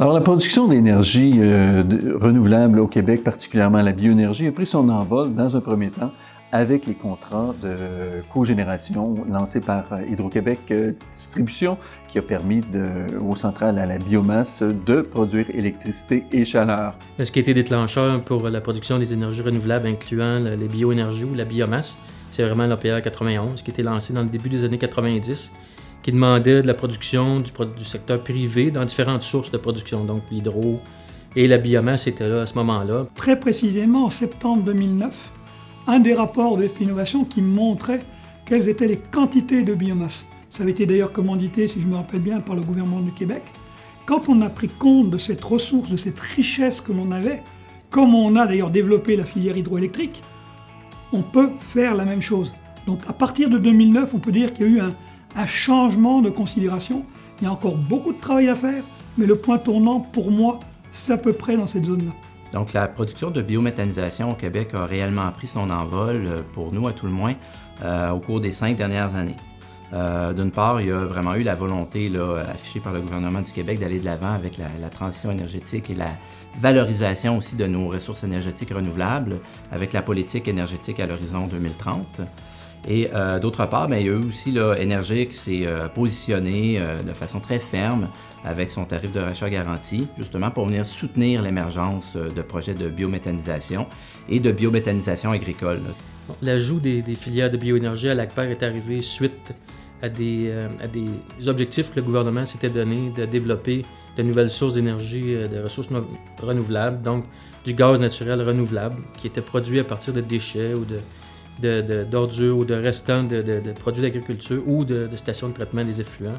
Alors, la production d'énergie renouvelable au Québec, particulièrement la bioénergie, a pris son envol dans un premier temps avec les contrats de cogénération lancés par Hydro-Québec Distribution, qui a permis aux centrales à la biomasse de produire électricité et chaleur. Ce qui a été déclencheur pour la production des énergies renouvelables, incluant les bioénergies ou la biomasse, c'est vraiment l'APR 91, qui a été lancé dans le début des années 90, qui demandait de la production du secteur privé dans différentes sources de production, donc l'hydro et la biomasse étaient là à ce moment-là. Très précisément, en septembre 2009, un des rapports de FP Innovation qui montrait quelles étaient les quantités de biomasse. Ça avait été d'ailleurs commandité, si je me rappelle bien, par le gouvernement du Québec. Quand on a pris compte de cette ressource, de cette richesse que l'on avait, comme on a d'ailleurs développé la filière hydroélectrique, on peut faire la même chose. Donc à partir de 2009, on peut dire qu'il y a eu un changement de considération. Il y a encore beaucoup de travail à faire, mais le point tournant, pour moi, c'est à peu près dans cette zone-là. Donc, la production de biométhanisation au Québec a réellement pris son envol, pour nous à tout le moins, au cours des 5 dernières années. D'une part, il y a vraiment eu la volonté affichée par le gouvernement du Québec d'aller de l'avant avec la transition énergétique et la valorisation aussi de nos ressources énergétiques renouvelables avec la politique énergétique à l'horizon 2030. Et d'autre part, il y a eu aussi Énergie qui s'est positionné de façon très ferme avec son tarif de rachat garanti, justement pour venir soutenir l'émergence de projets de biométhanisation et de biométhanisation agricole. L'ajout des filières de bioénergie à l'ACPER est arrivé suite à des objectifs que le gouvernement s'était donné de développer de nouvelles sources d'énergie, de ressources renouvelables, donc du gaz naturel renouvelable qui était produit à partir de déchets ou d'ordures ou de restants de produits d'agriculture ou de stations de traitement des effluents.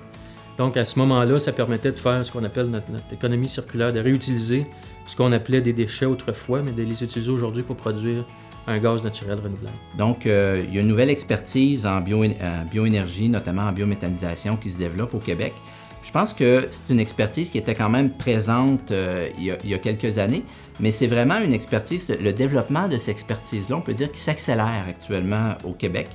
Donc, à ce moment-là, ça permettait de faire ce qu'on appelle notre économie circulaire, de réutiliser ce qu'on appelait des déchets autrefois, mais de les utiliser aujourd'hui pour produire un gaz naturel renouvelable. Donc, il y a une nouvelle expertise en bioénergie, notamment en biométhanisation, qui se développe au Québec. Je pense que c'est une expertise qui était quand même présente il y a quelques années, mais c'est vraiment une expertise, le développement de cette expertise-là, on peut dire, qui s'accélère actuellement au Québec.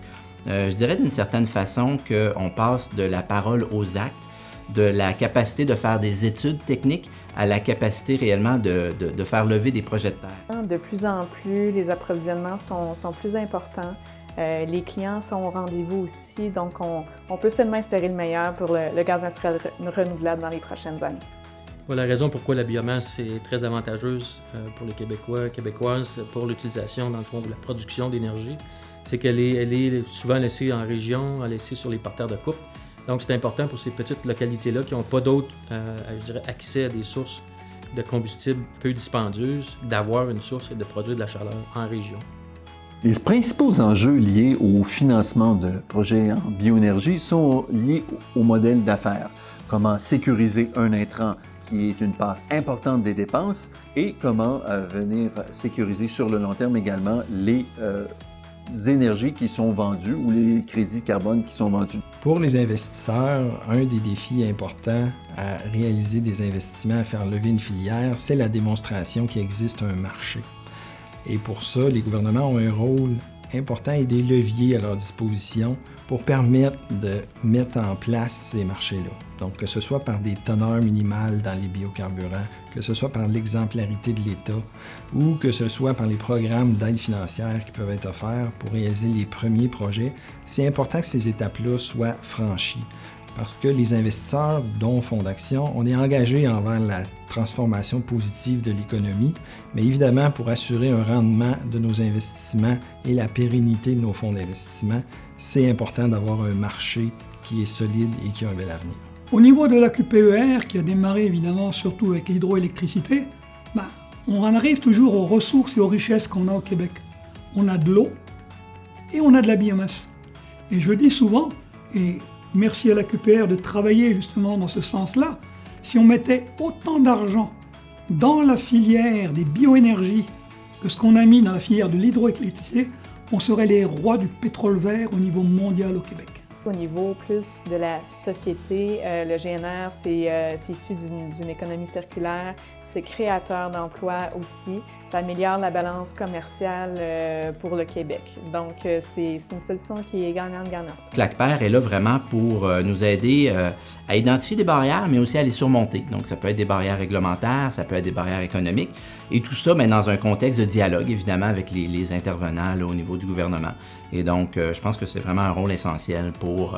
Je dirais d'une certaine façon qu'on passe de la parole aux actes, de la capacité de faire des études techniques à la capacité réellement de faire lever des projets de terre. De plus en plus, les approvisionnements sont plus importants. Les clients sont au rendez-vous aussi, donc on peut seulement espérer le meilleur pour le gaz naturel renouvelable dans les prochaines années. Voilà la raison pourquoi la biomasse est très avantageuse pour les Québécois, Québécoises, pour l'utilisation, dans le fond, de la production d'énergie. C'est qu'elle est souvent laissée en région, laissée sur les parterres de coupe. Donc, c'est important pour ces petites localités-là qui n'ont pas d'autres, accès à des sources de combustible peu dispendieuses, d'avoir une source et de produire de la chaleur en région. Les principaux enjeux liés au financement de projets en bioénergie sont liés au modèle d'affaires. Comment sécuriser un intrant qui est une part importante des dépenses et comment venir sécuriser sur le long terme également les énergies qui sont vendues ou les crédits carbone qui sont vendus. Pour les investisseurs, un des défis importants à réaliser des investissements, à faire lever une filière, c'est la démonstration qu'il existe un marché. Et pour ça, les gouvernements ont un rôle important et des leviers à leur disposition pour permettre de mettre en place ces marchés-là. Donc, que ce soit par des teneurs minimales dans les biocarburants, que ce soit par l'exemplarité de l'État ou que ce soit par les programmes d'aide financière qui peuvent être offerts pour réaliser les premiers projets, c'est important que ces étapes-là soient franchies. Parce que les investisseurs, dont Fonds d'Action, on est engagés envers la transformation positive de l'économie, mais évidemment, pour assurer un rendement de nos investissements et la pérennité de nos fonds d'investissement, c'est important d'avoir un marché qui est solide et qui a un bel avenir. Au niveau de la QPER, qui a démarré évidemment surtout avec l'hydroélectricité, on en arrive toujours aux ressources et aux richesses qu'on a au Québec. On a de l'eau et on a de la biomasse. Et je dis souvent, et merci à la QPR de travailler justement dans ce sens-là. Si on mettait autant d'argent dans la filière des bioénergies que ce qu'on a mis dans la filière de l'hydroélectricité, on serait les rois du pétrole vert au niveau mondial au Québec. Au niveau plus de la société, le GNR, c'est issu d'une économie circulaire. c'est créateur d'emplois aussi. Ça améliore la balance commerciale pour le Québec. Donc, c'est une solution qui est gagnante-gagnante. Claquepert est là vraiment pour nous aider à identifier des barrières, mais aussi à les surmonter. Donc, ça peut être des barrières réglementaires, ça peut être des barrières économiques, et tout ça dans un contexte de dialogue, évidemment, avec les intervenants là, au niveau du gouvernement. Et donc, je pense que c'est vraiment un rôle essentiel pour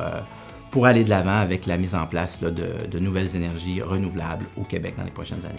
aller de l'avant avec la mise en place là, de nouvelles énergies renouvelables au Québec dans les prochaines années.